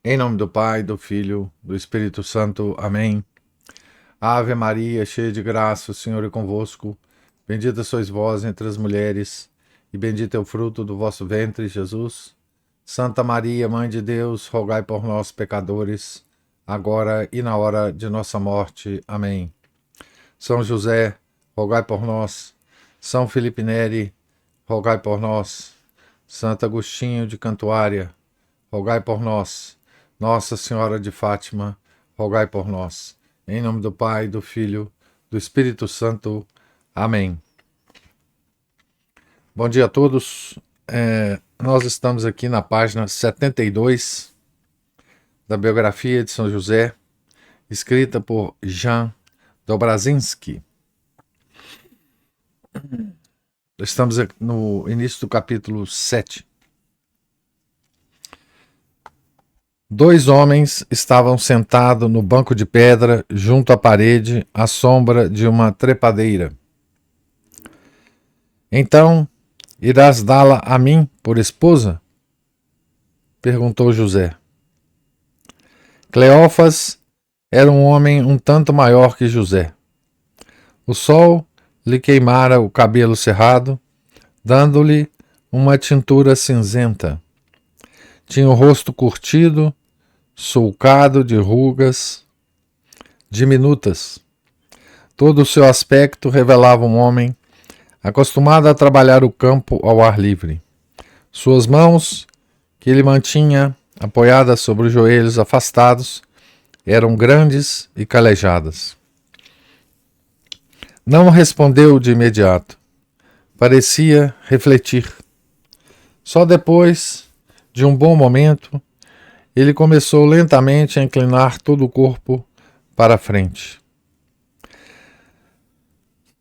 Em nome do Pai, do Filho, do Espírito Santo. Amém. Ave Maria, cheia de graça, o Senhor é convosco. Bendita sois vós entre as mulheres, e bendito é o fruto do vosso ventre, Jesus. Santa Maria, Mãe de Deus, rogai por nós, pecadores, agora e na hora de nossa morte. Amém. São José, rogai por nós. São Felipe Neri, rogai por nós. Santo Agostinho de Cantuária, rogai por nós. Nossa Senhora de Fátima, rogai por nós. Em nome do Pai, do Filho, do Espírito Santo. Amém. Bom dia a todos. Nós estamos aqui na página 72 da biografia de São José, escrita por Jan Dobrazinski. Estamos no início do capítulo 7. Dois homens estavam sentados no banco de pedra, junto à parede, à sombra de uma trepadeira. Então, irás dá-la a mim por esposa? Perguntou José. Cleófas era um homem um tanto maior que José. O sol lhe queimara o cabelo cerrado, dando-lhe uma tintura cinzenta. Tinha o rosto curtido, sulcado de rugas diminutas. Todo o seu aspecto revelava um homem acostumado a trabalhar o campo ao ar livre. Suas mãos, que ele mantinha apoiadas sobre os joelhos afastados, eram grandes e calejadas. Não respondeu de imediato. Parecia refletir. Só depois de um bom momento, ele começou lentamente a inclinar todo o corpo para a frente.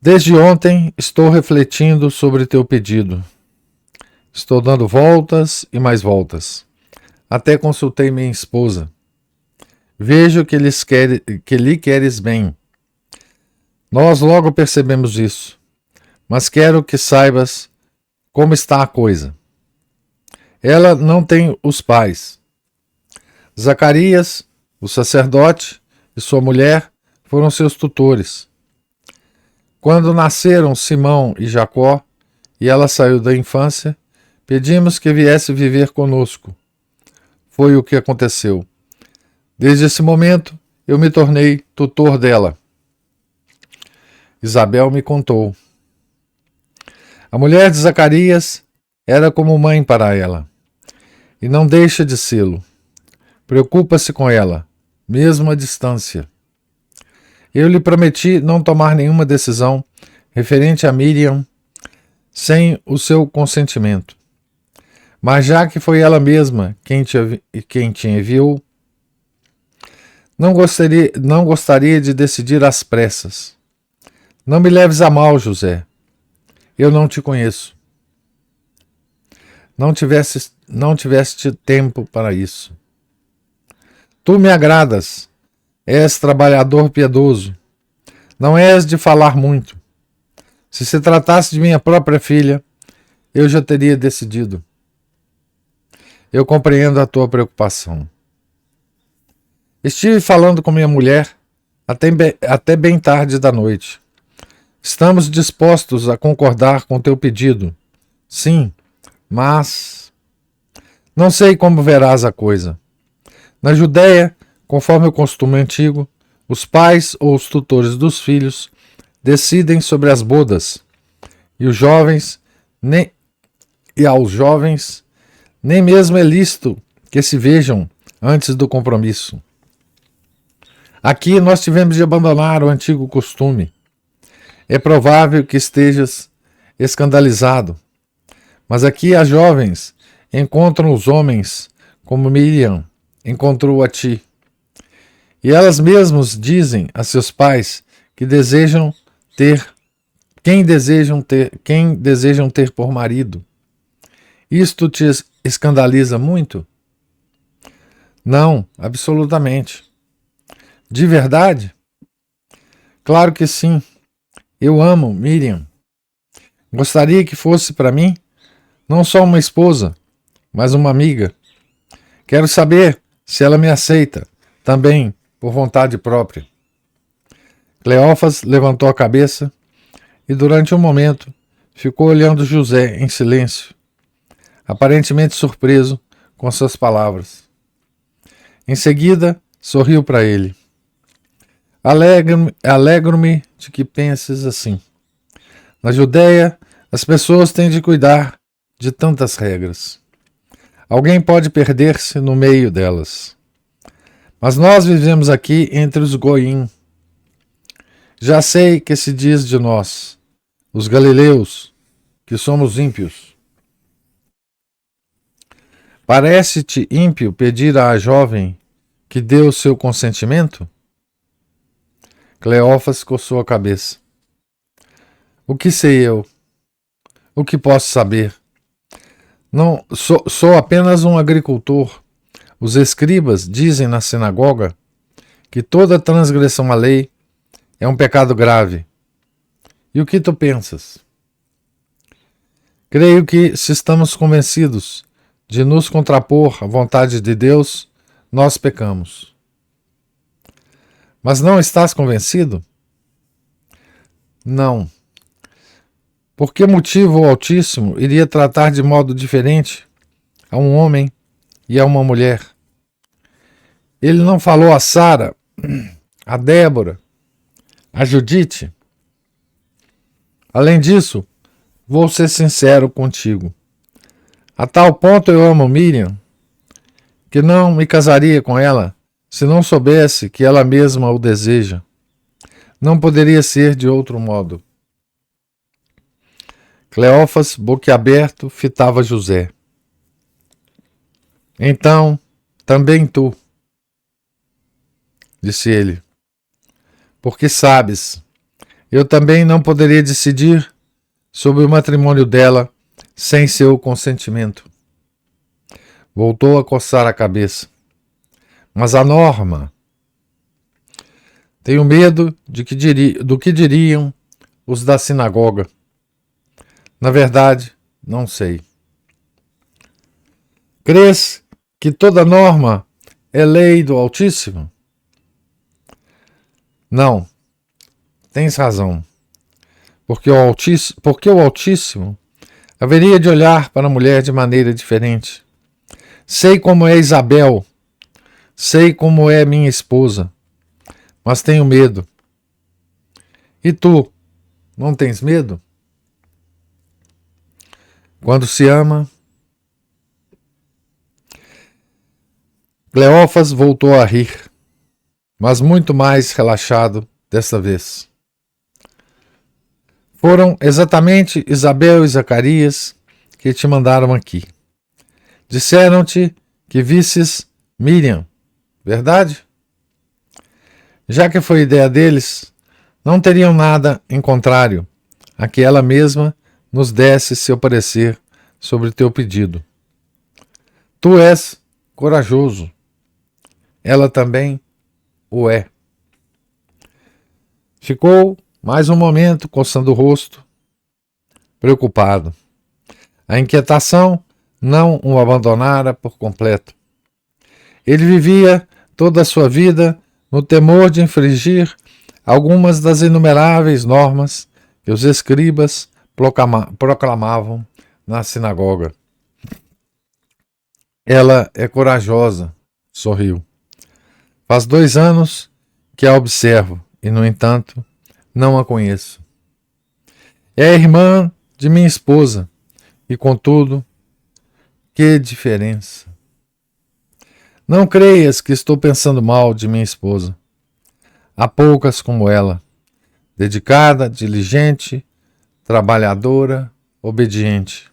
Desde ontem estou refletindo sobre teu pedido. Estou dando voltas e mais voltas. Até consultei minha esposa. Vejo que lhe queres bem. Nós logo percebemos isso, mas quero que saibas como está a coisa. Ela não tem os pais. Zacarias, o sacerdote, e sua mulher foram seus tutores. Quando nasceram Simão e Jacó, e ela saiu da infância, pedimos que viesse viver conosco. Foi o que aconteceu. Desde esse momento, eu me tornei tutor dela. Isabel me contou. A mulher de Zacarias era como mãe para ela, e não deixa de sê-lo. Preocupa-se com ela, mesmo à distância. Eu lhe prometi não tomar nenhuma decisão referente a Miriam sem o seu consentimento. Mas já que foi ela mesma quem te enviou, não gostaria de decidir às pressas. Não me leves a mal, José. Eu não te conheço. Não tiveste tempo para isso. Tu me agradas. És trabalhador piedoso. Não és de falar muito. Se se tratasse de minha própria filha, eu já teria decidido. Eu compreendo a tua preocupação. Estive falando com minha mulher até bem tarde da noite. Estamos dispostos a concordar com teu pedido. Sim, mas não sei como verás a coisa. Na Judéia, conforme o costume antigo, os pais ou os tutores dos filhos decidem sobre as bodas, e aos jovens nem mesmo é lícito que se vejam antes do compromisso. Aqui nós tivemos de abandonar o antigo costume. É provável que estejas escandalizado, mas aqui as jovens encontram os homens como Miriam encontrou a ti. E elas mesmas dizem a seus pais que quem desejam ter por marido. Isto te escandaliza muito? Não, absolutamente. De verdade? Claro que sim. Eu amo Miriam. Gostaria que fosse para mim não só uma esposa, mas uma amiga. Quero saber se ela me aceita, também por vontade própria. Cleófas levantou a cabeça e, durante um momento, ficou olhando José em silêncio, aparentemente surpreso com suas palavras. Em seguida, sorriu para ele. Alegro-me de que penses assim. Na Judéia, as pessoas têm de cuidar de tantas regras. Alguém pode perder-se no meio delas. Mas nós vivemos aqui entre os goim. Já sei que se diz de nós, os galileus, que somos ímpios. Parece-te ímpio pedir à jovem que dê o seu consentimento? Cleófas coçou a cabeça. O que sei eu? O que posso saber? Não, sou apenas um agricultor. Os escribas dizem na sinagoga que toda transgressão à lei é um pecado grave. E o que tu pensas? Creio que, se estamos convencidos de nos contrapor à vontade de Deus, nós pecamos. Mas não estás convencido? Não. Por que motivo o Altíssimo iria tratar de modo diferente a um homem e a uma mulher? Ele não falou a Sara, a Débora, a Judite? Além disso, vou ser sincero contigo. A tal ponto eu amo Miriam, que não me casaria com ela se não soubesse que ela mesma o deseja. Não poderia ser de outro modo. Cleófas, boquiaberto, fitava José. Então, também tu, disse ele, porque sabes, eu também não poderia decidir sobre o matrimônio dela sem seu consentimento. Voltou a coçar a cabeça. Mas a norma. Tenho medo do que diriam os da sinagoga. Na verdade, não sei. Crês que toda norma é lei do Altíssimo? Não, tens razão. Porque o Altíssimo haveria de olhar para a mulher de maneira diferente. Sei como é Isabel, sei como é minha esposa, mas tenho medo. E tu, não tens medo? Quando se ama... Cleófas voltou a rir, mas muito mais relaxado desta vez. Foram exatamente Isabel e Zacarias que te mandaram aqui. Disseram-te que visses Miriam, verdade? Já que foi ideia deles, não teriam nada em contrário a que ela mesma nos desse seu parecer sobre teu pedido. Tu és corajoso. Ela também o é. Ficou mais um momento coçando o rosto, preocupado. A inquietação não o abandonara por completo. Ele vivia toda a sua vida no temor de infringir algumas das inumeráveis normas que os escribas proclamavam na sinagoga. Ela é corajosa, sorriu. Faz 2 anos que a observo e, no entanto, não a conheço. É a irmã de minha esposa e, contudo, que diferença! Não creias que estou pensando mal de minha esposa. Há poucas como ela, dedicada, diligente, trabalhadora, obediente.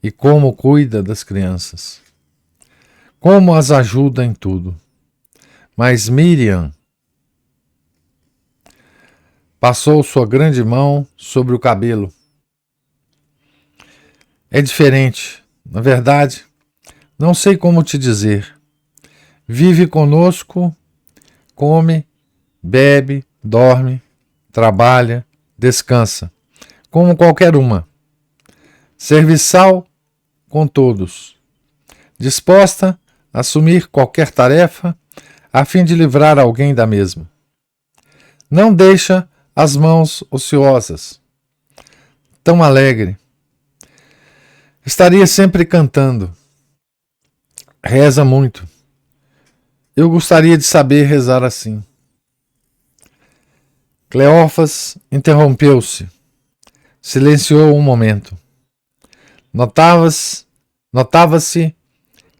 E como cuida das crianças. Como as ajuda em tudo. Mas Miriam passou sua grande mão sobre o cabelo. É diferente. Na verdade, não sei como te dizer. Vive conosco, come, bebe, dorme, trabalha, descansa, como qualquer uma. Serviçal com todos. Disposta assumir qualquer tarefa a fim de livrar alguém da mesma. Não deixa as mãos ociosas. Tão alegre. Estaria sempre cantando. Reza muito. Eu gostaria de saber rezar assim. Cleófas interrompeu-se. Silenciou um momento. Notava-se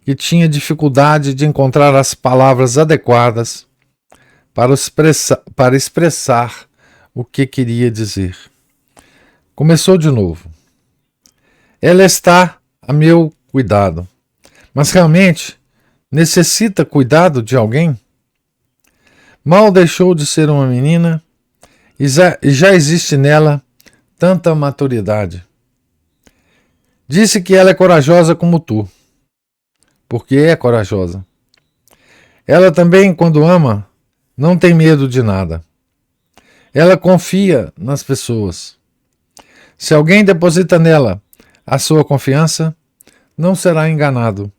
que tinha dificuldade de encontrar as palavras adequadas para expressar o que queria dizer. Começou de novo. Ela está a meu cuidado, mas realmente necessita cuidado de alguém? Mal deixou de ser uma menina e já existe nela tanta maturidade. Disse que ela é corajosa como tu, porque é corajosa. Ela também, quando ama, não tem medo de nada. Ela confia nas pessoas. Se alguém deposita nela a sua confiança, não será enganado.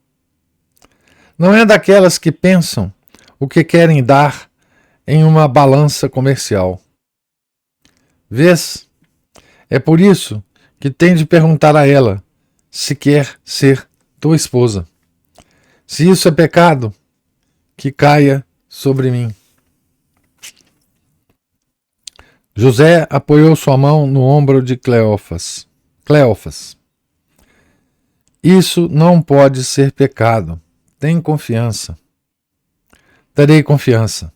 Não é daquelas que pensam o que querem dar em uma balança comercial. Vês? É por isso que tem de perguntar a ela se quer ser tua esposa. Se isso é pecado, que caia sobre mim. José apoiou sua mão no ombro de Cleófas. Cleófas, isso não pode ser pecado. Tem confiança. Terei confiança.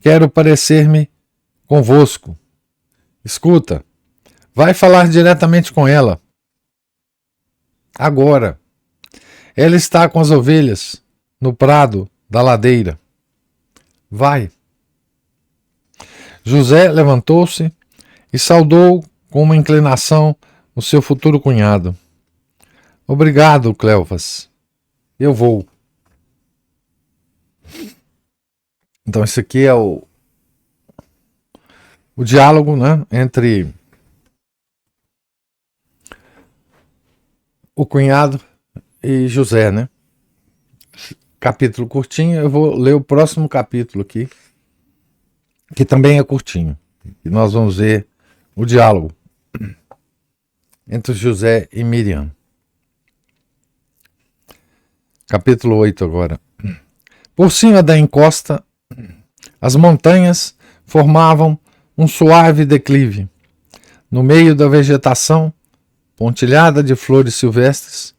Quero parecer-me convosco. Escuta, vai falar diretamente com ela. Agora. Ela está com as ovelhas no prado da ladeira. Vai. José levantou-se e saudou com uma inclinação o seu futuro cunhado. Obrigado, Cleófas. Eu vou. Então, esse aqui é o diálogo, né, entre o cunhado e José, né? Capítulo curtinho. Eu vou ler o próximo capítulo aqui, que também é curtinho. E nós vamos ver o diálogo entre José e Miriam. Capítulo 8 agora. Por cima da encosta, as montanhas formavam um suave declive. No meio da vegetação, pontilhada de flores silvestres,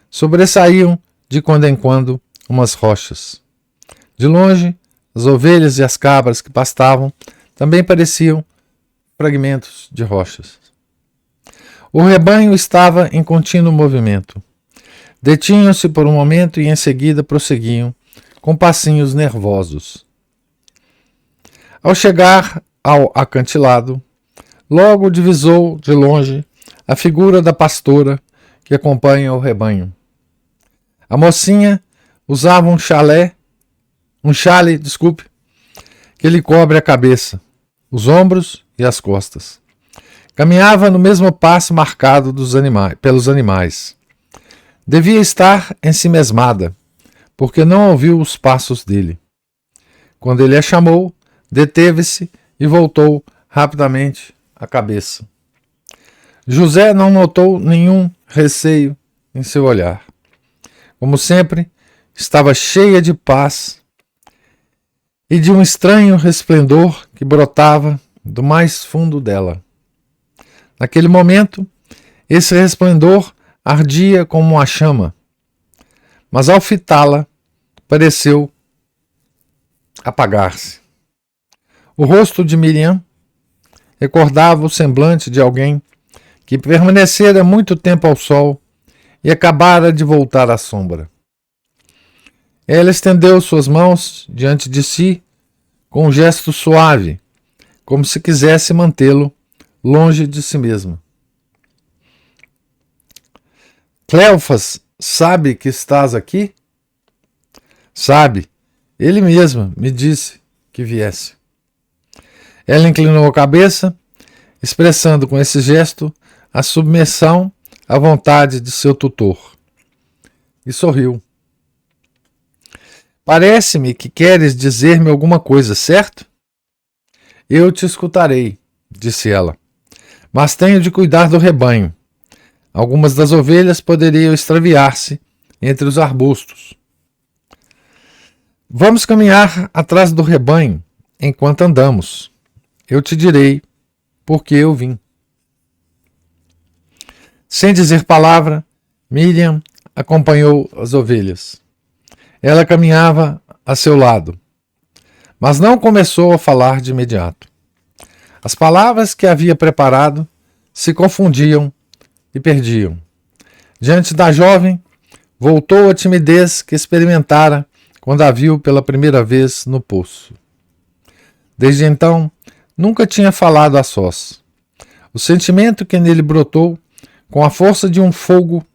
sobressaíam de quando em quando umas rochas. De longe, as ovelhas e as cabras que pastavam também pareciam fragmentos de rochas. O rebanho estava em contínuo movimento. Detinham-se por um momento e em seguida prosseguiam, com passinhos nervosos. Ao chegar ao acantilado, logo divisou de longe a figura da pastora que acompanha o rebanho. A mocinha usava um chale, que lhe cobre a cabeça, os ombros e as costas. Caminhava no mesmo passo marcado pelos animais. Devia estar ensimesmada, porque não ouviu os passos dele. Quando ele a chamou, deteve-se e voltou rapidamente a cabeça. José não notou nenhum receio em seu olhar. Como sempre, estava cheia de paz e de um estranho resplendor que brotava do mais fundo dela. Naquele momento, esse resplendor ardia como uma chama, mas ao fitá-la, pareceu apagar-se. O rosto de Miriam recordava o semblante de alguém que permanecera muito tempo ao sol e acabara de voltar à sombra. Ela estendeu suas mãos diante de si com um gesto suave, como se quisesse mantê-lo longe de si mesma. Cleófas sabe que estás aqui? Sabe, ele mesmo me disse que viesse. Ela inclinou a cabeça, expressando com esse gesto a submissão à vontade de seu tutor, e sorriu. Parece-me que queres dizer-me alguma coisa, certo? Eu te escutarei, disse ela, mas tenho de cuidar do rebanho. Algumas das ovelhas poderiam extraviar-se entre os arbustos. Vamos caminhar atrás do rebanho enquanto andamos. Eu te direi por que eu vim. Sem dizer palavra, Miriam acompanhou as ovelhas. Ela caminhava a seu lado, mas não começou a falar de imediato. As palavras que havia preparado se confundiam e perdiam. Diante da jovem, voltou a timidez que experimentara quando a viu pela primeira vez no poço. Desde então, nunca tinha falado a sós. O sentimento que nele brotou, com a força de um fogo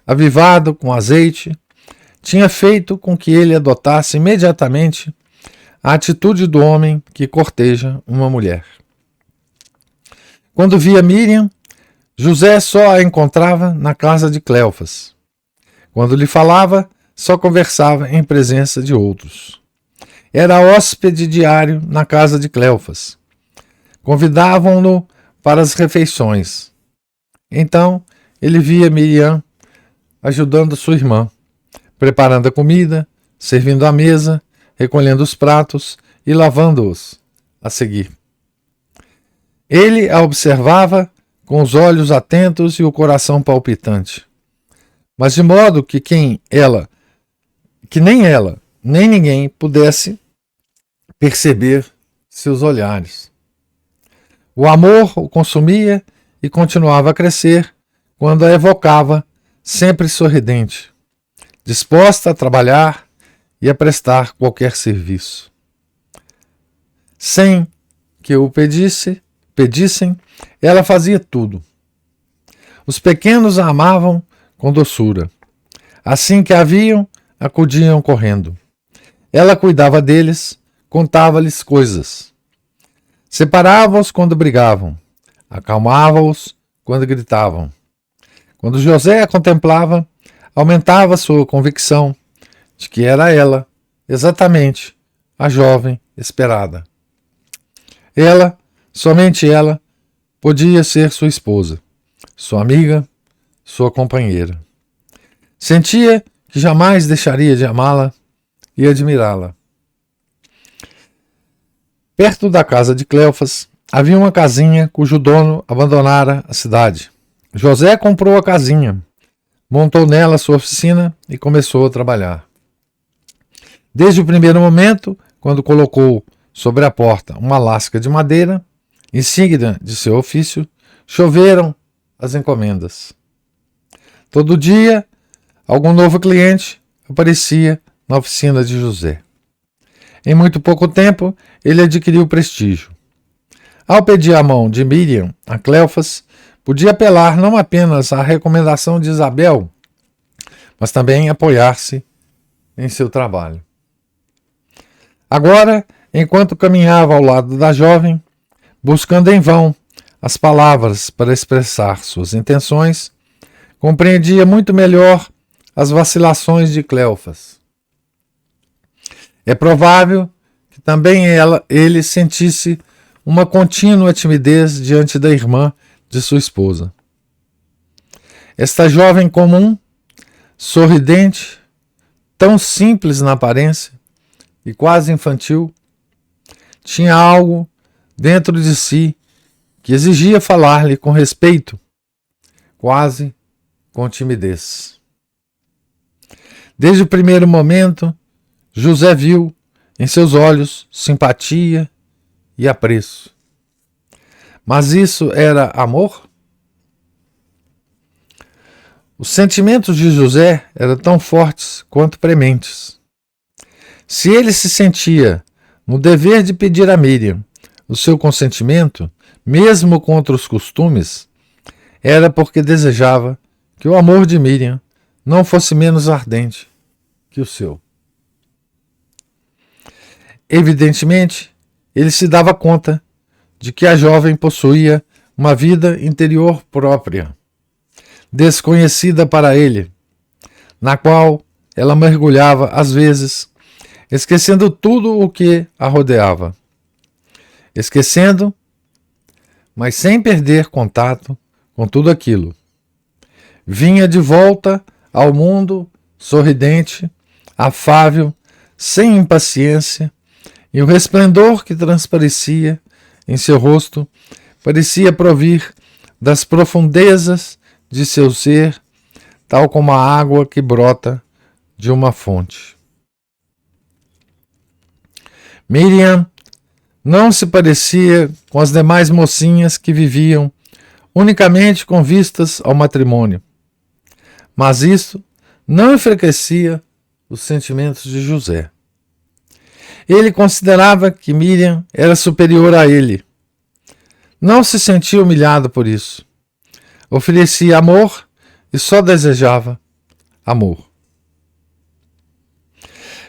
avivado com azeite, tinha feito com que ele adotasse imediatamente a atitude do homem que corteja uma mulher. Quando via Miriam, José só a encontrava na casa de Cleofas. Quando lhe falava, só conversava em presença de outros. Era hóspede diário na casa de Cleofas. Convidavam-no para as refeições. Então, ele via Miriam ajudando sua irmã, preparando a comida, servindo a mesa, recolhendo os pratos e lavando-os a seguir. Ele a observava com os olhos atentos e o coração palpitante, mas de modo que nem ela, nem ninguém pudesse perceber seus olhares. O amor o consumia e continuava a crescer quando a evocava, sempre sorridente, disposta a trabalhar e a prestar qualquer serviço. Sem que o pedissem, ela fazia tudo. Os pequenos a amavam com doçura. Assim que a viam, acudiam correndo. Ela cuidava deles, contava-lhes coisas. Separava-os quando brigavam, acalmava-os quando gritavam. Quando José a contemplava, aumentava sua convicção de que era ela, exatamente, a jovem esperada. Ela, somente ela, podia ser sua esposa, sua amiga, sua companheira. Sentia que jamais deixaria de amá-la e admirá-la. Perto da casa de Cleofas havia uma casinha cujo dono abandonara a cidade. José comprou a casinha, montou nela sua oficina e começou a trabalhar. Desde o primeiro momento, quando colocou sobre a porta uma lasca de madeira, insígnia de seu ofício, choveram as encomendas. Todo dia, algum novo cliente aparecia na oficina de José. Em muito pouco tempo, ele adquiriu prestígio. Ao pedir a mão de Miriam a Cleofas, podia apelar não apenas à recomendação de Isabel, mas também apoiar-se em seu trabalho. Agora, enquanto caminhava ao lado da jovem, buscando em vão as palavras para expressar suas intenções, compreendia muito melhor as vacilações de Cleofas. É provável que também ele sentisse uma contínua timidez diante da irmã de sua esposa. Esta jovem comum, sorridente, tão simples na aparência e quase infantil, tinha algo dentro de si que exigia falar-lhe com respeito, quase com timidez. Desde o primeiro momento, José viu em seus olhos simpatia e apreço. Mas isso era amor? Os sentimentos de José eram tão fortes quanto prementes. Se ele se sentia no dever de pedir a Miriam o seu consentimento, mesmo contra os costumes, era porque desejava que o amor de Miriam não fosse menos ardente que o seu. Evidentemente, ele se dava conta de que a jovem possuía uma vida interior própria, desconhecida para ele, na qual ela mergulhava às vezes esquecendo tudo o que a rodeava. Esquecendo, mas sem perder contato com tudo aquilo. Vinha de volta ao mundo sorridente, afável, sem impaciência, e o resplendor que transparecia em seu rosto parecia provir das profundezas de seu ser, tal como a água que brota de uma fonte. Miriam não se parecia com as demais mocinhas que viviam unicamente com vistas ao matrimônio, mas isso não enfraquecia os sentimentos de José. Ele considerava que Miriam era superior a ele. Não se sentia humilhado por isso. Oferecia amor e só desejava amor.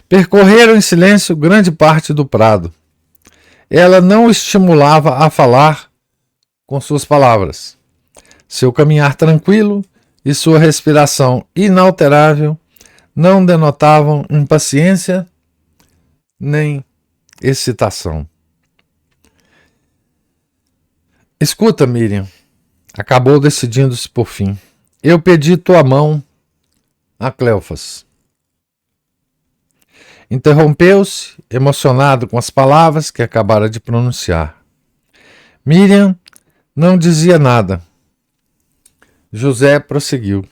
Percorreram em silêncio grande parte do prado. Ela não o estimulava a falar com suas palavras. Seu caminhar tranquilo e sua respiração inalterável não denotavam impaciência nem excitação. Escuta, Miriam, acabou decidindo-se por fim. Eu pedi tua mão a Cleofas. Interrompeu-se, emocionado com as palavras que acabara de pronunciar. Miriam não dizia nada. José prosseguiu.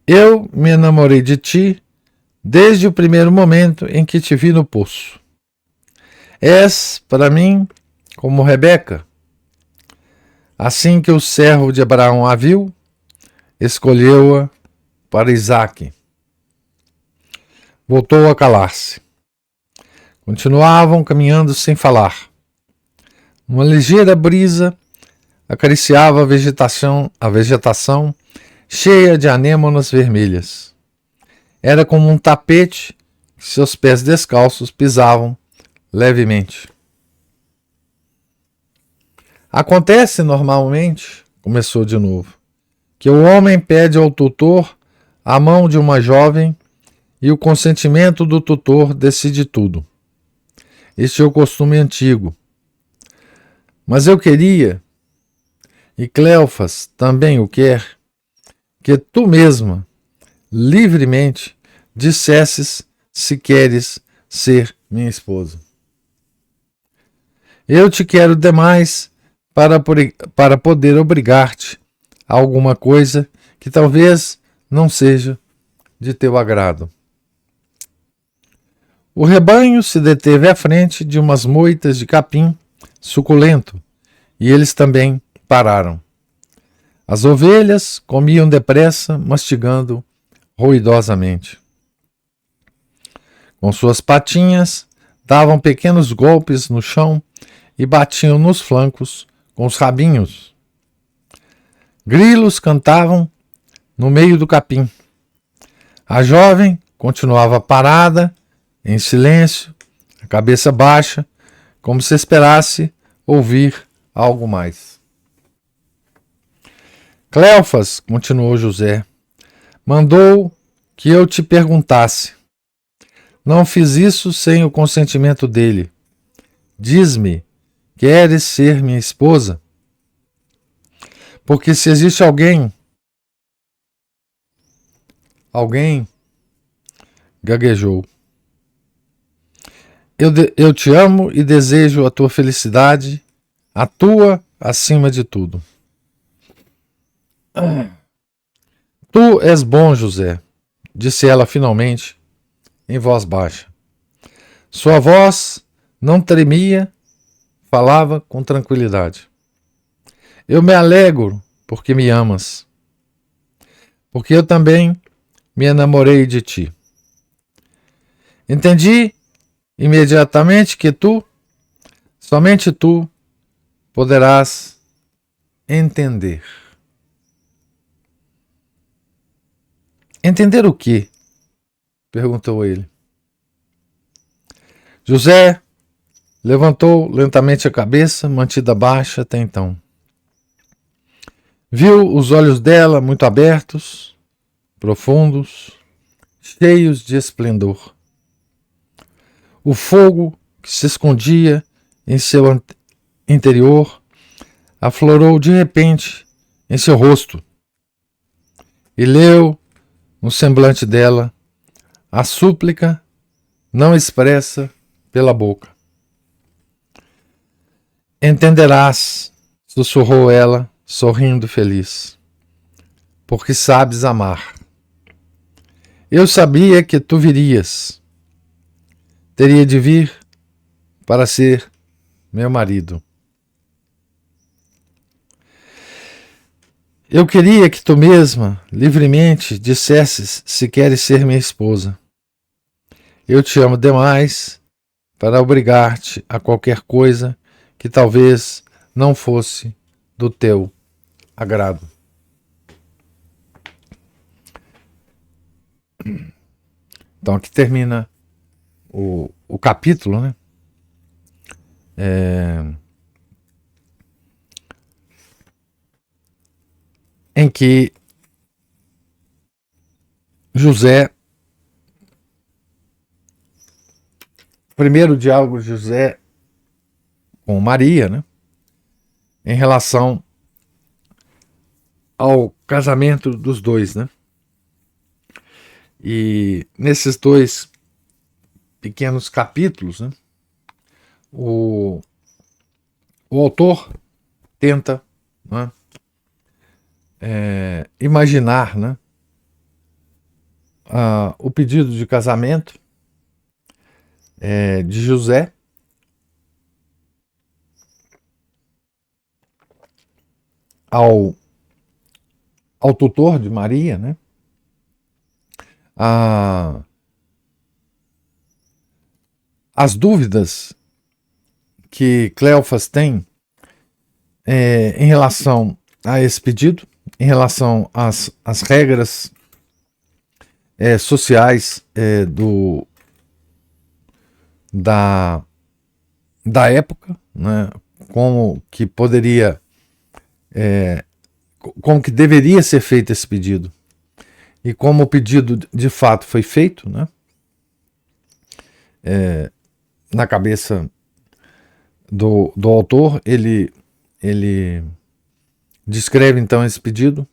Eu me enamorei de ti desde o primeiro momento em que te vi no poço. És, para mim, como Rebeca. Assim que o servo de Abraão a viu, escolheu-a para Isaque. Voltou a calar-se. Continuavam caminhando sem falar. Uma ligeira brisa acariciava a vegetação cheia de anêmonas vermelhas. Era como um tapete que seus pés descalços pisavam levemente. Acontece normalmente, começou de novo, que o homem pede ao tutor a mão de uma jovem e o consentimento do tutor decide tudo. Este é o costume antigo. Mas eu queria, e Cleofas também o quer, que tu mesma, livremente, dissesses se queres ser minha esposa. Eu te quero demais para poder obrigar-te a alguma coisa que talvez não seja de teu agrado. O rebanho se deteve à frente de umas moitas de capim suculento e eles também pararam. As ovelhas comiam depressa, mastigando ruidosamente. Com suas patinhas, davam pequenos golpes no chão e batiam nos flancos com os rabinhos. Grilos cantavam no meio do capim. A jovem continuava parada, em silêncio, a cabeça baixa, como se esperasse ouvir algo mais. Cleofas, continuou José, mandou que eu te perguntasse. Não fiz isso sem o consentimento dele. Diz-me, queres ser minha esposa? Porque se existe alguém gaguejou. Eu te amo e desejo a tua felicidade, a tua acima de tudo. Tu és bom, José, disse ela finalmente, em voz baixa. Sua voz não tremia, falava com tranquilidade. Eu me alegro porque me amas, porque eu também me enamorei de ti. Entendi imediatamente que tu, somente tu, poderás entender. Entender o quê? Perguntou ele. José levantou lentamente a cabeça, mantida baixa até então. Viu os olhos dela muito abertos, profundos, cheios de esplendor. O fogo que se escondia em seu interior aflorou de repente em seu rosto e leu no semblante dela a súplica não expressa pela boca. Entenderás, sussurrou ela, sorrindo feliz, porque sabes amar. Eu sabia que tu virias. Teria de vir para ser meu marido. Eu queria que tu mesma, livremente, dissesses se queres ser minha esposa. Eu te amo demais para obrigar-te a qualquer coisa que talvez não fosse do teu agrado. Então aqui termina o capítulo, né? Em que José, primeiro diálogo de José com Maria, né? Em relação ao casamento dos dois, né? E nesses dois pequenos capítulos, né? O autor tenta, né? Imaginar, né? O pedido de casamento de José ao tutor de Maria, né? As dúvidas que Cleofas tem em relação a esse pedido, em relação às regras sociais da época, né? Como que poderia, como que deveria ser feito esse pedido e como o pedido de fato foi feito, né? Na cabeça do autor, ele descreve então esse pedido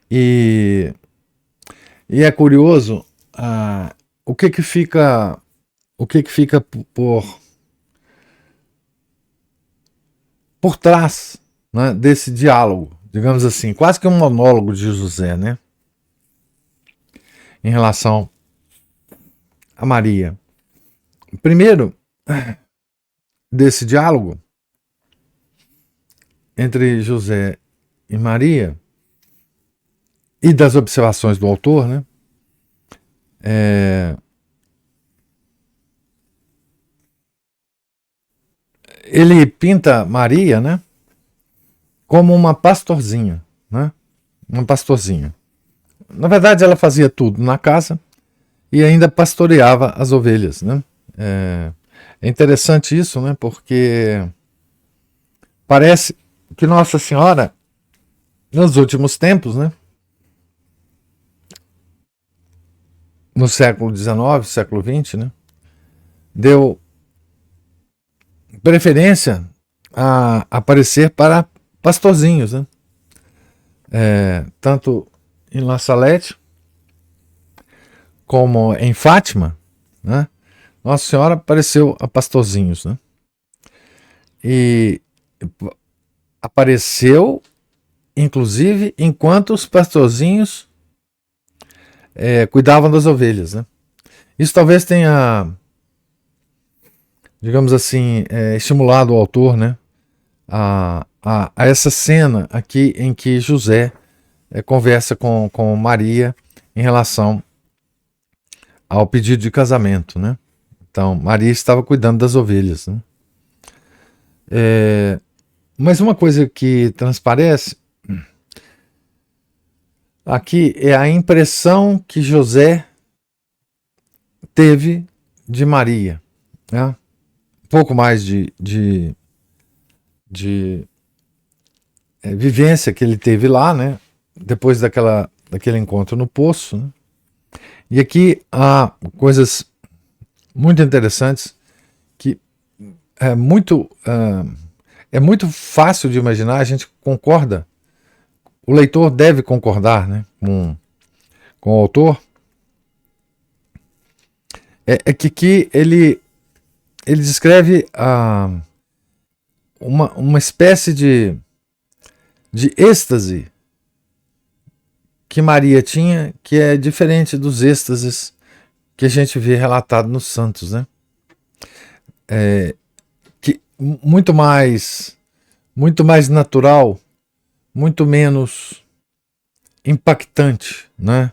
e é curioso o que fica por trás, né, desse diálogo, digamos assim, quase que um monólogo de José, né, em relação a Maria. Primeiro, desse diálogo entre José e Maria e das observações do autor, né, ele pinta Maria, né, como uma pastorzinha, né, uma pastorzinha. Na verdade, ela fazia tudo na casa e ainda pastoreava as ovelhas, né. É interessante isso, né, porque parece que Nossa Senhora, nos últimos tempos, né, no século XIX, século XX, né, deu preferência a aparecer para pastorzinhos, né? Tanto em La Salette como em Fátima, né? Nossa Senhora apareceu a pastorzinhos, né? E apareceu, inclusive, enquanto os pastorzinhos cuidavam das ovelhas, né? Isso talvez tenha, digamos assim, estimulado o autor, né, a essa cena aqui em que José conversa com Maria em relação ao pedido de casamento, né? Então, Maria estava cuidando das ovelhas, né? Mas uma coisa que transparece aqui é a impressão que José teve de Maria, né? Um pouco mais de vivência que ele teve lá, né? Depois daquele encontro no poço, né? E aqui há coisas muito interessantes que é muito fácil de imaginar, a gente concorda, o leitor deve concordar, né, com o autor, que ele descreve uma espécie de êxtase que Maria tinha, que é diferente dos êxtases que a gente vê relatado nos santos, né? Que muito mais natural, muito menos impactante, né?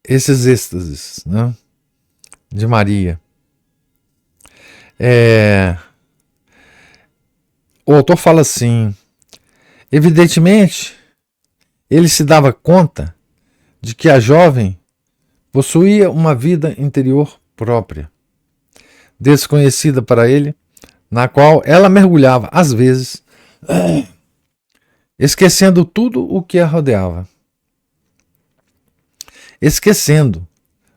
Esses êxtases, né? De Maria. O autor fala assim: evidentemente, ele se dava conta de que a jovem possuía uma vida interior própria, desconhecida para ele, na qual ela mergulhava, às vezes, esquecendo tudo o que a rodeava. Esquecendo,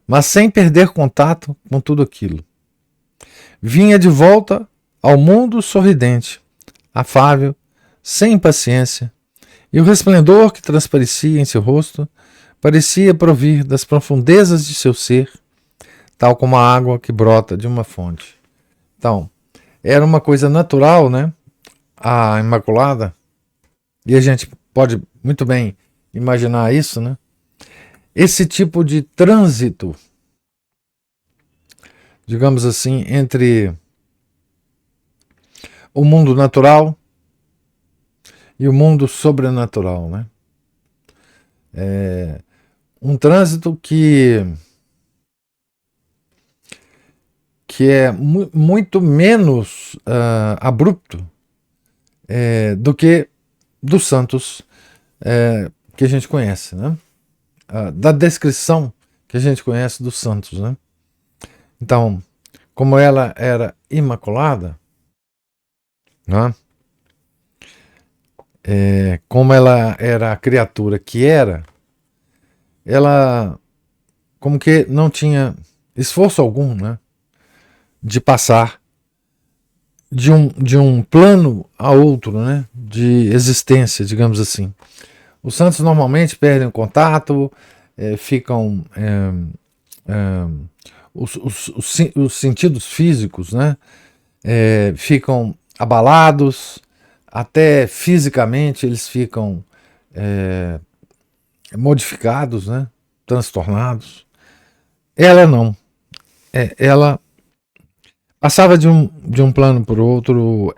mas sem perder contato com tudo aquilo. Vinha de volta ao mundo sorridente, afável, sem impaciência, e o resplendor que transparecia em seu rosto parecia provir das profundezas de seu ser, tal como a água que brota de uma fonte. Então, era uma coisa natural, né? A Imaculada, e a gente pode muito bem imaginar isso, né? Esse tipo de trânsito, digamos assim, entre o mundo natural e o mundo sobrenatural, né? Um trânsito que é muito menos abrupto do que dos santos que a gente conhece, né? Da descrição que a gente conhece dos santos, né? Então, como ela era imaculada, né? Como ela era a criatura que era, ela como que não tinha esforço algum, né, de passar de um plano a outro, né, de existência, digamos assim. Os santos normalmente perdem o contato, ficam os sentidos físicos, né, ficam abalados, até fisicamente eles ficam modificados, né, transtornados. Ela não. Ela passava de um plano para o outro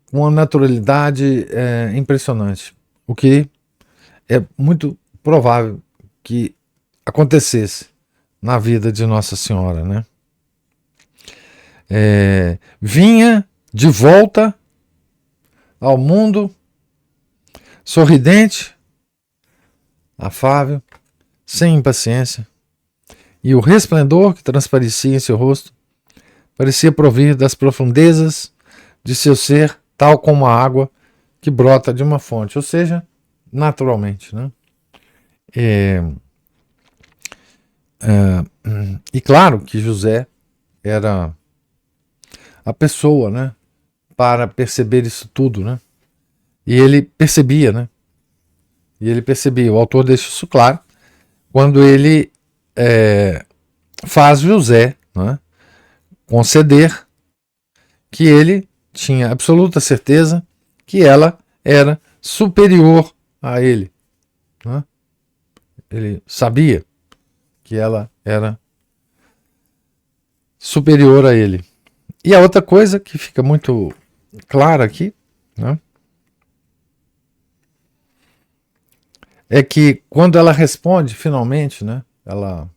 com uma naturalidade impressionante. O que é muito provável que acontecesse na vida de Nossa Senhora, né? Vinha de volta ao mundo sorridente, afável, sem impaciência, e o resplendor que transparecia em seu rosto parecia provir das profundezas de seu ser, tal como a água que brota de uma fonte, ou seja, naturalmente, né? E claro que José era a pessoa, né, para perceber isso tudo, né? E ele percebia, né? O autor deixa isso claro quando ele faz José, né, conceder que ele tinha absoluta certeza que ela era superior a ele, né? Ele sabia que ela era superior a ele. E a outra coisa que fica muito clara aqui, né, é que quando ela responde finalmente, né, ela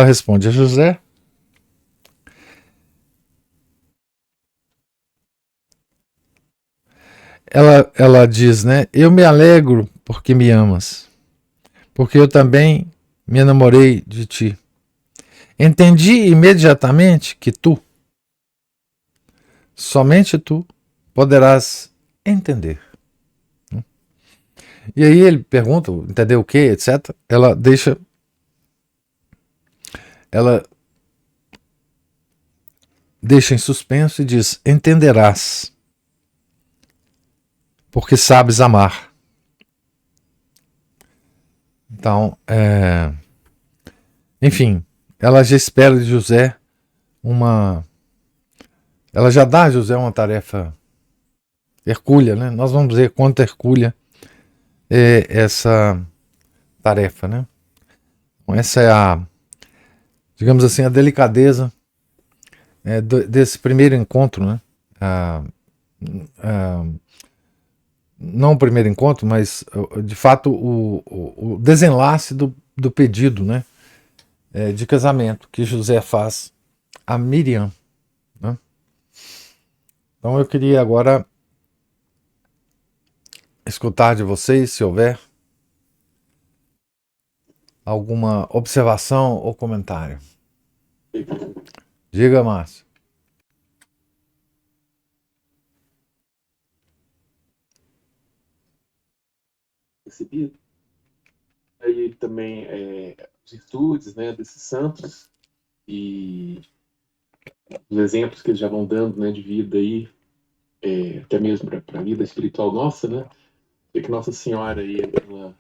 responde a José, ela diz, né, eu me alegro porque me amas, porque eu também me enamorei de ti. Entendi imediatamente que tu, somente tu, poderás entender. E aí ele pergunta, entendeu o que, etc. Ela deixa em suspenso e diz: entenderás, porque sabes amar. Então, enfim, ela já espera de José uma. Ela já dá a José uma tarefa hercúlea, né? Nós vamos ver quanto hercúlea é essa tarefa, né? Então, essa é digamos assim, a delicadeza desse primeiro encontro, né? Ah, ah, não o primeiro encontro, mas de fato o desenlace do pedido, né? De casamento que José faz a Miriam, né? Então eu queria agora escutar de vocês, se houver alguma observação ou comentário. Diga, Márcio. Recebido. Aí também as virtudes, né, desses santos e os exemplos que eles já vão dando, né, de vida aí, até mesmo para a vida espiritual nossa, né? Ver que Nossa Senhora aí ela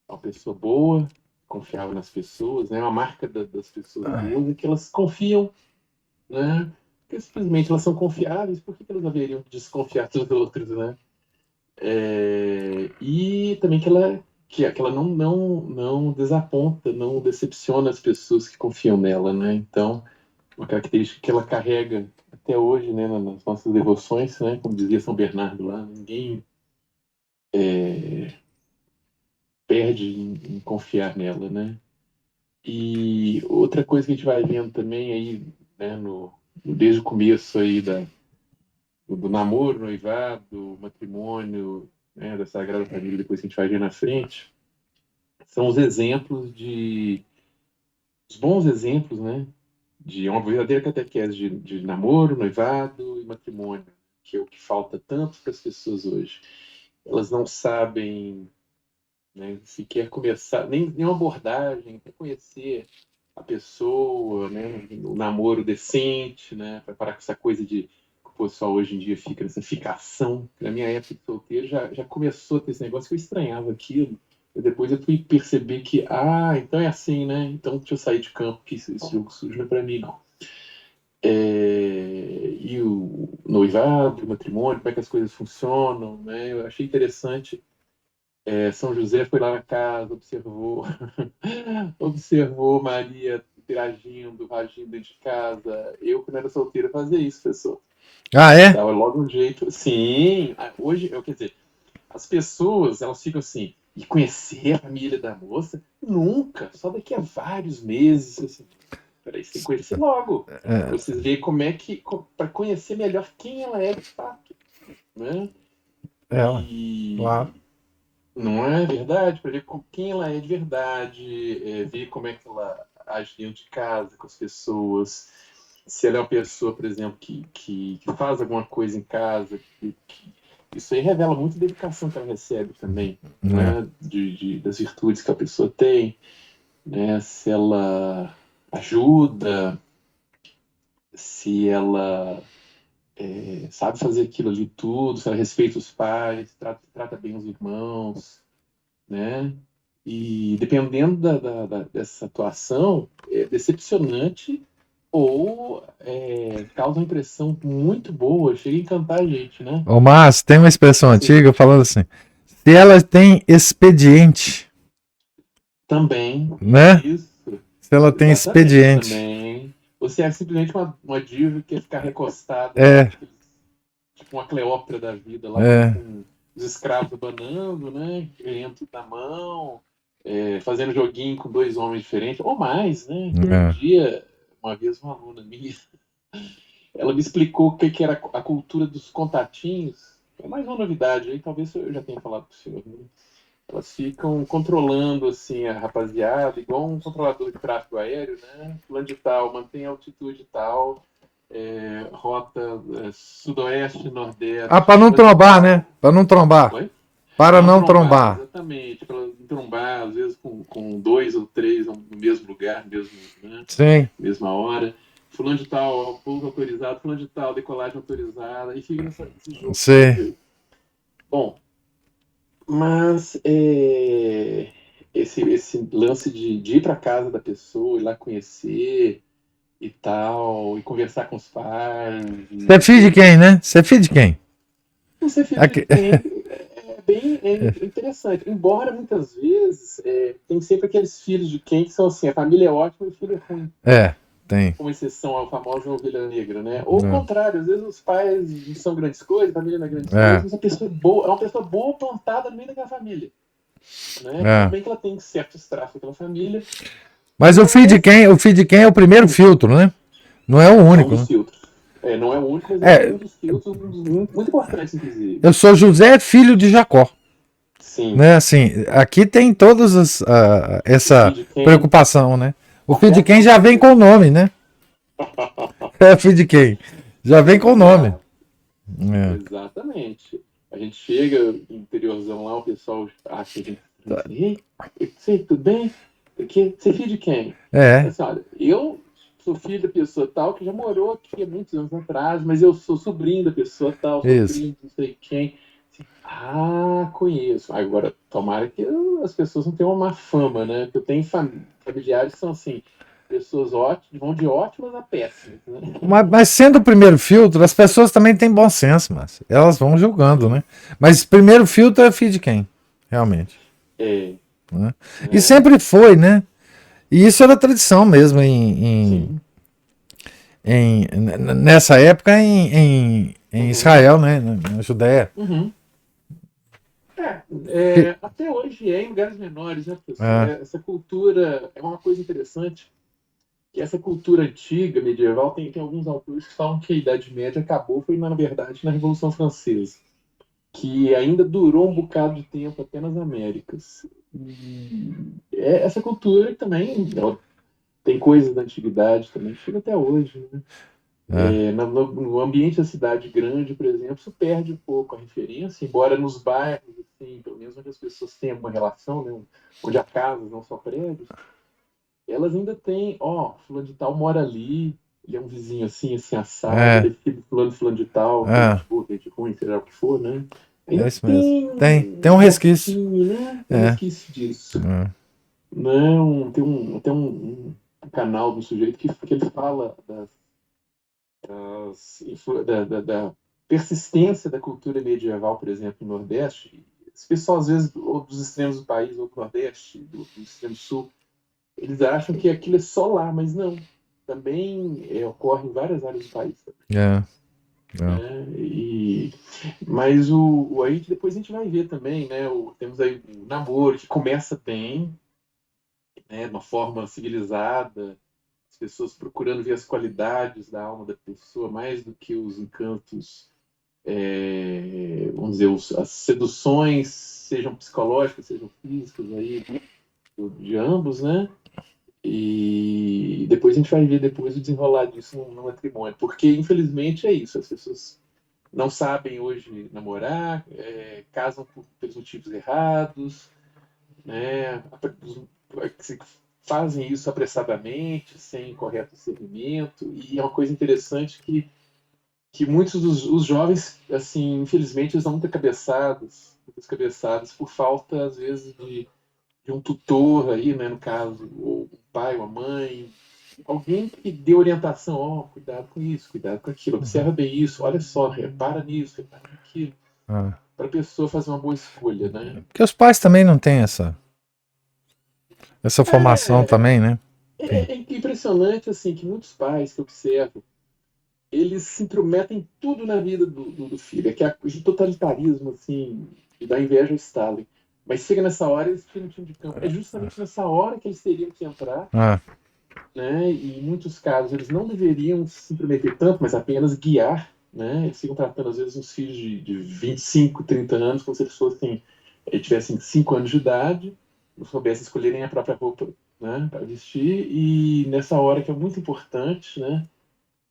é uma pessoa boa, confiava nas pessoas, né? Uma marca das pessoas boas é que elas confiam, né? Porque simplesmente elas são confiáveis, por que elas haveriam de desconfiar dos outros, né? E também que ela não desaponta, não decepciona as pessoas que confiam nela, né? Então, uma característica que ela carrega até hoje, né, nas nossas devoções, né? Como dizia São Bernardo lá, ninguém perde em confiar nela, né? E outra coisa que a gente vai vendo também aí, né, desde o começo aí do namoro, noivado, matrimônio, né, da Sagrada Família, depois que a gente vai ver na frente, são os exemplos os bons exemplos, né, de uma verdadeira catequese de namoro, noivado e matrimônio, que é o que falta tanto para as pessoas hoje. Elas não sabem, né, se quer começar, nem uma abordagem, quer conhecer a pessoa, né, o namoro decente, né, para parar com essa coisa de que o pessoal hoje em dia fica nessa ficação. Na minha época de solteiro já começou a ter esse negócio que eu estranhava aquilo. E depois eu fui perceber que, então é assim, né? Então deixa eu sair de campo, que esse jogo sujo não é para mim, não. E o noivado, o matrimônio, como é que as coisas funcionam, né? Eu achei interessante. São José foi lá na casa, observou, observou Maria interagindo, agindo dentro de casa. Eu, quando era solteira, fazia isso, pessoal. Ah, é? Dava logo um jeito. Sim, hoje, quer dizer, as pessoas, elas ficam assim, e conhecer a família da moça? Nunca, só daqui a vários meses. Assim, peraí, você tem que conhecer logo. Pra vocês verem como é que, para conhecer melhor quem ela é de fato, né? Claro. E não é verdade? Para ver com quem ela é de verdade, ver como é que ela age dentro de casa com as pessoas. Se ela é uma pessoa, por exemplo, que faz alguma coisa em casa, isso aí revela muito da educação que ela recebe também, É. né? Das virtudes que a pessoa tem, né? Se ela ajuda, se ela sabe fazer aquilo ali tudo, se ela respeita os pais, trata bem os irmãos, né? E dependendo dessa atuação, é decepcionante ou causa uma impressão muito boa, chega a encantar a gente, né? Ô, Márcio, tem uma expressão Sim. antiga falando assim: se ela tem expediente, Também, né? isso, Se ela tem exatamente, expediente. também. Ou se é simplesmente uma diva que quer ficar recostada lá, É, tipo uma Cleópatra da vida, lá é, com os escravos abanando, né? Ganhando tudo na mão, fazendo joguinho com dois homens diferentes, ou mais, né? Um é. dia, uma vez uma aluna minha, ela me explicou o que era a cultura dos contatinhos. É mais uma novidade aí, talvez eu já tenha falado para o senhor, né? Elas ficam controlando assim a rapaziada, igual um controlador de tráfego aéreo, né? Fulano de tal, mantém a altitude tal, rota sudoeste, Ah, nordeste, pra não fulano de trombar, tal. né? Pra não trombar. Oi? Para não trombar. exatamente, para trombar, às vezes com dois ou três no mesmo lugar, mesmo, né, Sim, mesma hora. Fulano de tal, pouso autorizado, fulano de tal, decolagem autorizada, e fica nesse jogo sim. todo. Bom, mas esse lance de ir para casa da pessoa, ir lá conhecer e tal, e conversar com os pais, Você é filho de quem, né? Você é filho de quem? não ser filho de Aqui. quem interessante. Embora muitas vezes tem sempre aqueles filhos de quem que são assim, a família é ótima e o filho é ruim, É, tem. como exceção à famosa ovelha negra, né? Ou o É, contrário, às vezes os pais não são grandes coisas, a família não é grandes coisas, é, mas a pessoa é boa, é uma pessoa boa plantada no meio daquela família, né? Tudo é. bem que ela tem certos traços daquela família, Mas mas o filho de quem é o primeiro filtro, né? Não é o é um único, dos né? filtros. Não é o único, mas é É, um dos filtros, um dos muito importantes, inclusive. eu sou José, filho de Jacó. Sim. Né? Assim, aqui tem todas O essa filho de quem? preocupação, né? O filho Até de a quem já vem família. com o nome, né? É filho de quem? Já vem com o nome. Exato. É. Exatamente. A gente chega no interiorzão lá, o pessoal acha que a gente ei, você, tudo bem? Você é filho de quem? É, Assim, olha, eu sou filho da pessoa tal que já morou aqui há muitos anos atrás, mas eu sou sobrinho da pessoa tal, sou isso. primo de não sei quem. Assim, ah, conheço. Agora, tomara que as pessoas não tenham uma má fama, né? Porque eu tenho familiares que são assim, pessoas ótimas, vão de ótimas a péssimas, né? Mas sendo o primeiro filtro, as pessoas também têm bom senso, mas elas vão julgando, Sim. né? Mas primeiro filtro é filho de quem? Realmente. É, Né? E né? sempre foi, né? E isso era tradição mesmo Sim. nessa época em Uhum. Israel, né? Na Judéia. Uhum. Até hoje em lugares menores, né, professor? É, Essa cultura é uma coisa interessante, que essa cultura antiga, medieval, tem alguns autores que falam que a Idade Média acabou, foi na verdade na Revolução Francesa, que ainda durou um bocado de tempo até nas Américas. E essa cultura também, ela tem coisas da antiguidade também, que chega até hoje, né? é, No ambiente da cidade grande, por exemplo, isso perde um pouco a referência, embora nos bairros, assim, pelo menos onde as pessoas têm alguma relação, né, onde há casas, não só prédios, elas ainda têm, fulano de tal mora ali, ele é um vizinho assim, assado, ele é, é filho de fulano de tal, que é é, gente boa, que é gente ruim, seja o que for, né? é Ainda isso mesmo. tem Tem um um resquício. pouquinho, né? Tem um É, resquício disso. é, Não, tem um canal do sujeito que ele fala da persistência da cultura medieval, por exemplo, no Nordeste. Esse pessoal, às vezes, ou dos extremos do país, ou do Nordeste, do extremo Sul, eles acham que aquilo é só lá, mas não. Também ocorre em várias áreas do país. é, é. Né? Mas aí depois a gente vai ver também, né? Temos aí o namoro, que começa bem, né? De uma forma civilizada, as pessoas procurando ver as qualidades da alma da pessoa mais do que os encantos, vamos dizer, as seduções, sejam psicológicas, sejam físicas, aí, de ambos, né? E depois a gente vai ver depois o desenrolar disso no matrimônio, porque infelizmente é isso, as pessoas não sabem hoje namorar, casam pelos motivos errados, né? Fazem isso apressadamente, sem correto discernimento, e é uma coisa interessante que muitos dos os jovens, assim, infelizmente, eles são muitas cabeçadas por falta, às vezes, de um tutor aí, né, no caso, ou um pai, uma mãe, alguém que dê orientação, cuidado com isso, cuidado com aquilo, observa bem isso, olha só, repara nisso, repara naquilo, É. para a pessoa fazer uma boa escolha, né? Porque os pais também não têm essa formação É, também, né? Enfim. é impressionante, assim, que muitos pais que eu observo, eles se intrometem em tudo na vida do filho. É que o totalitarismo, assim, e da inveja ao Stalin. Mas chega nessa hora, eles tiram o time de campo. É justamente nessa hora que eles teriam que entrar, É, né? E em muitos casos eles não deveriam se intrometer tanto, mas apenas guiar, né? Eles ficam tratando, às vezes, uns filhos de 25, 30 anos, como se eles fossem, tivessem 5 anos de idade, não soubessem escolherem a própria roupa, né, para vestir, e nessa hora que é muito importante, né?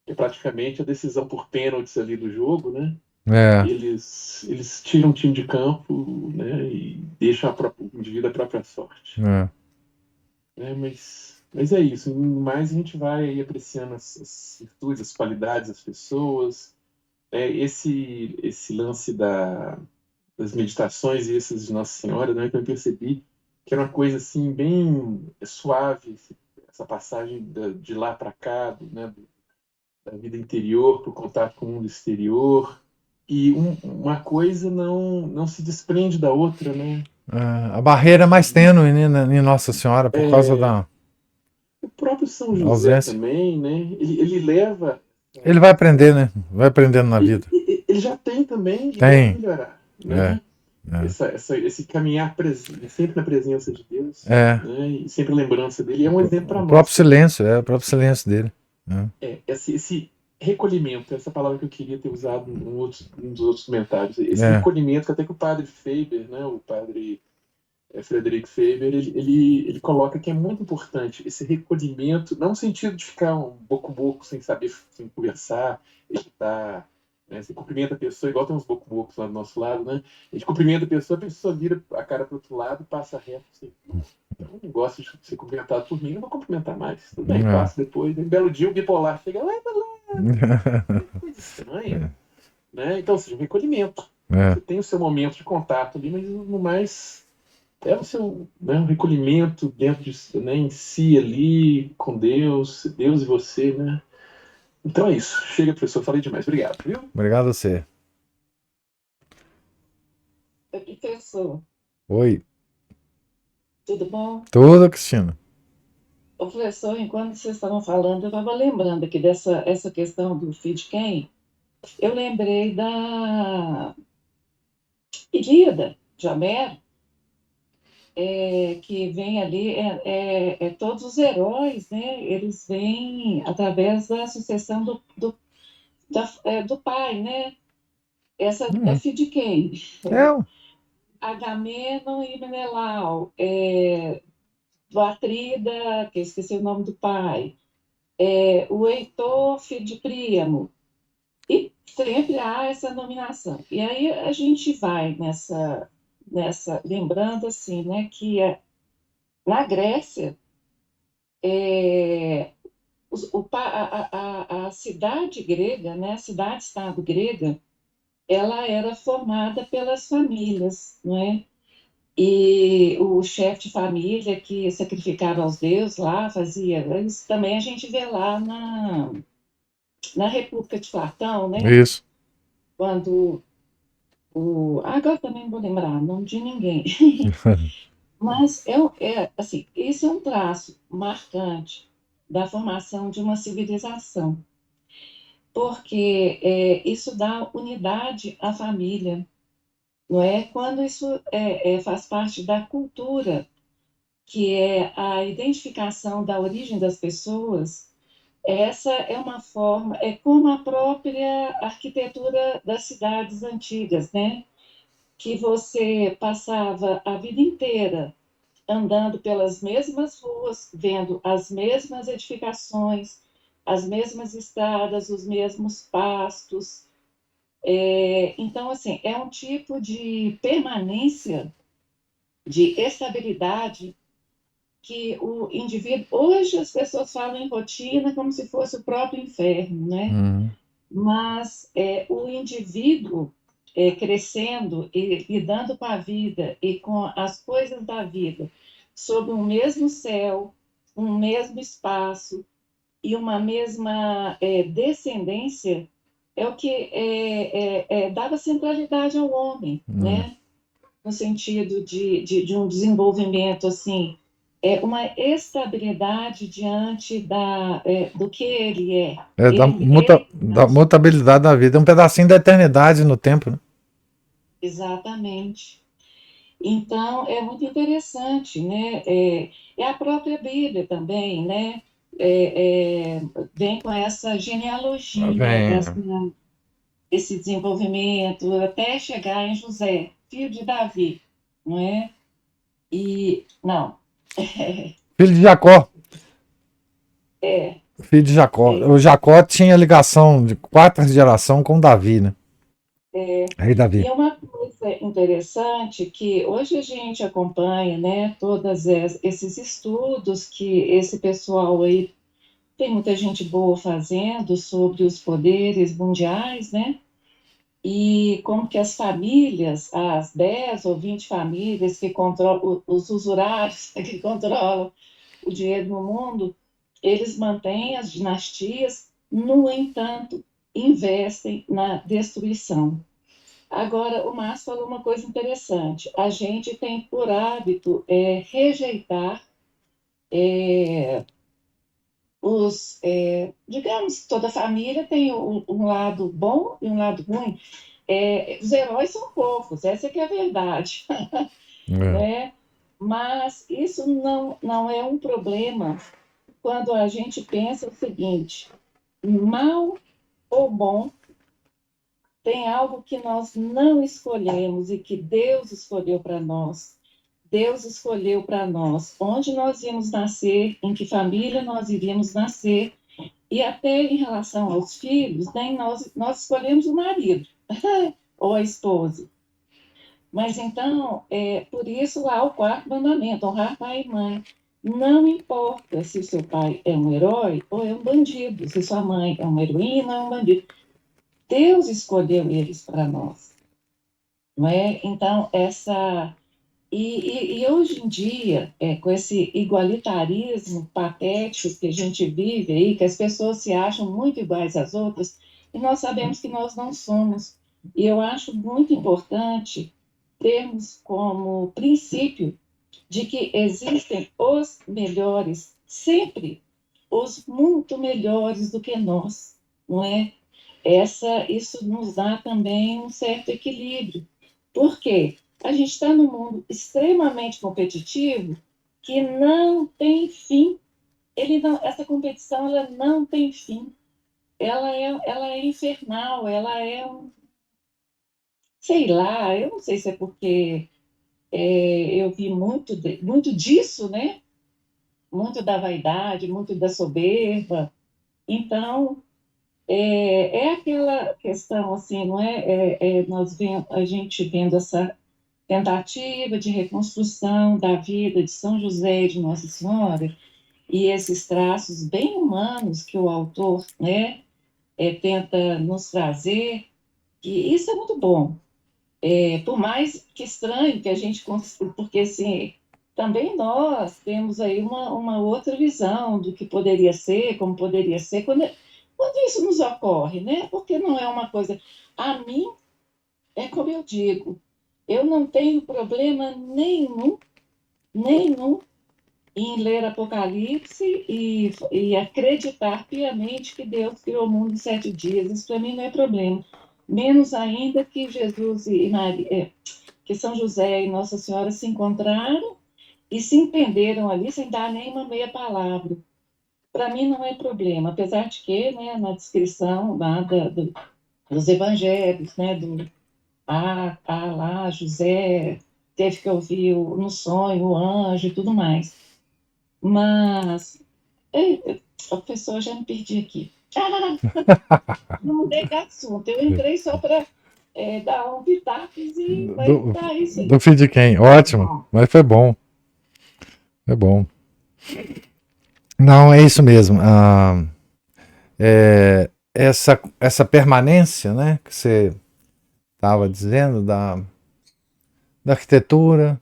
Que é praticamente a decisão por pênaltis ali do jogo, né? É, Eles tiram o time de campo, né, e deixam o indivíduo à própria sorte. é. Mas é isso. Mais a gente vai aí apreciando as virtudes, as qualidades das pessoas. Esse lance das meditações e essas de Nossa Senhora, né, que eu percebi que era uma coisa assim bem suave, essa passagem de lá para cá, né, da vida interior para o contato com o mundo exterior. E uma coisa não se desprende da outra, né? É, a barreira é mais tênue, né, em Nossa Senhora por causa da O próprio São José ausência. também, né? Ele leva Ele vai aprender, né? Vai aprendendo na vida. ele já tem também e deve Tem. melhorar, É, né? é, Esse caminhar sempre na presença de Deus, é. né? E sempre a lembrança dele é um exemplo para O nós próprio também. silêncio, o próprio silêncio dele. Esse recolhimento, essa palavra que eu queria ter usado num dos outros comentários, esse É, recolhimento que até que o padre Faber, né? O padre Frederick Faber, ele coloca que é muito importante esse recolhimento, não no sentido de ficar um boco-boco sem saber, sem conversar, evitar, né? Você cumprimenta a pessoa, igual tem uns boco-bocos lá do nosso lado, né? A gente cumprimenta a pessoa vira a cara para o outro lado, passa reto, assim, eu não gosto de ser cumprimentado por mim, não vou cumprimentar mais. Tudo bem, é. passa depois. Um belo dia o bipolar chega lá, coisa estranha, né? Então, ou seja, um recolhimento. É, Você tem o seu momento de contato ali, mas no mais é o seu, né, um recolhimento dentro de, né, em si ali, com Deus e você, né? Então é isso. Chega, professor, falei demais. Obrigado, viu? obrigado a você. Professor, Oi. tudo bom? Tudo, Cristina. Ô, professor, enquanto vocês estavam falando, eu estava lembrando aqui essa questão do Fidquem. Eu lembrei da Ilíada de Homero, que vem ali, todos os heróis, né? Eles vêm através da sucessão do pai, né? Essa é Hum, Fidquem. É, Agamenon e Menelau, do Atrida, que eu esqueci o nome do pai. O Heitor, filho de Príamo, e sempre há essa nominação. E aí a gente vai lembrando assim, né, que na Grécia, é, a cidade grega, né, a cidade-estado grega, ela era formada pelas famílias, não é? E o chefe de família que sacrificava aos deuses lá, fazia. Isso também a gente vê lá na República de Platão, né? isso. Quando agora também não vou lembrar o nome de ninguém, mas assim, esse é um traço marcante da formação de uma civilização, porque isso dá unidade à família, não é? Quando isso faz parte da cultura, que é a identificação da origem das pessoas. Essa é uma forma, é como a própria arquitetura das cidades antigas, né? Que você passava a vida inteira andando pelas mesmas ruas, vendo as mesmas edificações, as mesmas estradas, os mesmos pastos. Então, assim, é um tipo de permanência, de estabilidade que o indivíduo. Hoje as pessoas falam em rotina como se fosse o próprio inferno, né? Uhum. Mas o indivíduo crescendo e lidando com a vida e com as coisas da vida sob um mesmo céu, um mesmo espaço e uma mesma descendência é o que dava centralidade ao homem, Uhum. né? No sentido de um desenvolvimento assim, uma estabilidade diante do que ele é. É Ele da mutabilidade da vida. É um pedacinho da eternidade no tempo, né? exatamente. Então, é muito interessante, né? A própria Bíblia também, né? Vem com essa genealogia, Vem. esse desenvolvimento, até chegar em José, filho de Davi, não é? Não, Filho de Jacó. é, Filho de Jacó. é, O Jacó tinha ligação de 4 gerações com Davi, né? Rei Davi. E uma coisa interessante que hoje a gente acompanha, né, todos esses estudos que esse pessoal aí, tem muita gente boa fazendo sobre os poderes mundiais, né? E como que as famílias, as 10 ou 20 famílias que controlam, os usurários que controlam o dinheiro no mundo, eles mantêm as dinastias, no entanto, investem na destruição. Agora, o Márcio falou uma coisa interessante. A gente tem por hábito rejeitar digamos, toda família tem um lado bom e um lado ruim. Os heróis são poucos, essa que é a verdade, né? Mas isso não é um problema quando a gente pensa o seguinte: mal ou bom, tem algo que nós não escolhemos e que Deus escolheu para nós. Deus escolheu para nós onde nós íamos nascer, em que família nós iríamos nascer, e até em relação aos filhos, né, nós escolhemos o marido ou a esposa. Mas então, por isso lá o quarto mandamento, honrar pai e mãe. Não importa se o seu pai é um herói ou é um bandido, se sua mãe é uma heroína ou é um bandido. Deus escolheu eles para nós. Não é? Então, E hoje em dia, com esse igualitarismo patético que a gente vive aí, que as pessoas se acham muito iguais às outras, e nós sabemos que nós não somos. E eu acho muito importante termos como princípio de que existem os melhores, sempre os muito melhores do que nós, não é? Isso nos dá também um certo equilíbrio. Por quê? A gente está num mundo extremamente competitivo que não tem fim. Essa competição ela não tem fim. Ela é infernal, ela é sei lá, eu não sei se é porque eu vi muito disso, né? Muito da vaidade, muito da soberba. Então, aquela questão assim, não nós vemos, a gente vendo essa tentativa de reconstrução da vida de São José e de Nossa Senhora, e esses traços bem humanos que o autor, né, tenta nos trazer, e isso é muito bom. Por mais que estranho que a gente, porque assim, também nós temos aí uma outra visão do que poderia ser, como poderia ser, quando isso nos ocorre, né? Porque não é uma coisa. A mim, é como eu digo, eu não tenho problema nenhum em ler Apocalipse e acreditar piamente que Deus criou o mundo em 7 dias. Isso para mim não é problema. Menos ainda que Jesus e Maria, que São José e Nossa Senhora se encontraram e se entenderam ali sem dar nenhuma meia palavra. Para mim não é problema, apesar de que, né, na descrição lá dos evangelhos, né, lá, José teve que ouvir no sonho o anjo e tudo mais. Mas, a pessoa já me perdi aqui. Não mudei de assunto, eu entrei só para dar um pitaco e vai dar isso aí. Do fim de quem? Ótimo, mas foi bom. É bom. Não, é isso mesmo. Essa permanência, né, que você estava dizendo, da arquitetura,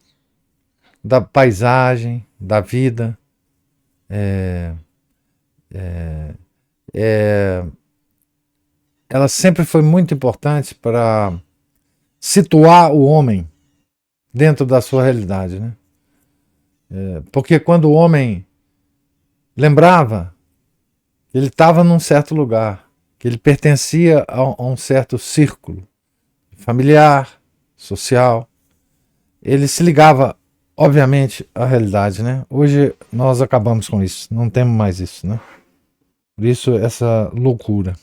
da paisagem, da vida, ela sempre foi muito importante para situar o homem dentro da sua realidade, né? Porque quando o homem lembrava que ele estava num certo lugar, que ele pertencia a um certo círculo familiar, social, ele se ligava, obviamente, à realidade, né? Hoje nós acabamos com isso, não temos mais isso, né? Por isso essa loucura.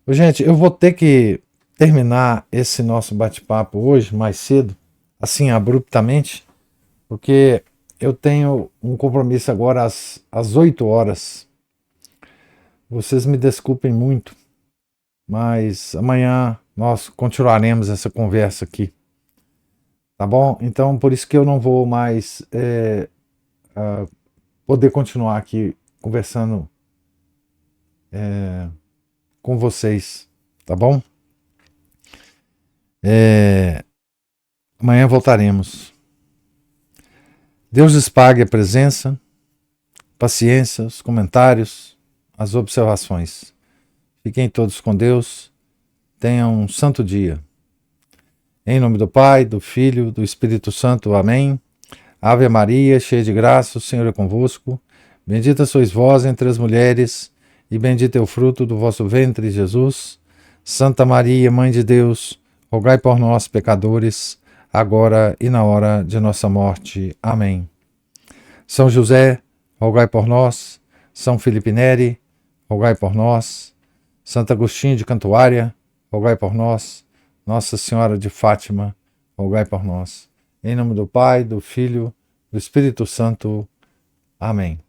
Gente, eu vou ter que terminar esse nosso bate-papo hoje mais cedo, assim abruptamente, porque eu tenho um compromisso agora às 8 horas. Vocês me desculpem muito, mas amanhã nós continuaremos essa conversa aqui. Tá bom? Então, por isso que eu não vou mais poder continuar aqui conversando com vocês. Tá bom? Amanhã voltaremos. Deus lhes pague a presença, paciência, os comentários, as observações. Fiquem todos com Deus. Tenham um santo dia. Em nome do Pai, do Filho, do Espírito Santo. Amém. Ave Maria, cheia de graça, o Senhor é convosco. Bendita sois vós entre as mulheres, e bendito é o fruto do vosso ventre, Jesus. Santa Maria, Mãe de Deus, rogai por nós, pecadores, agora e na hora de nossa morte. Amém. São José, rogai por nós. São Felipe Neri, rogai por nós. Santo Agostinho de Cantuária, rogai por nós. Nossa Senhora de Fátima, rogai por nós. Em nome do Pai, do Filho, do Espírito Santo. Amém.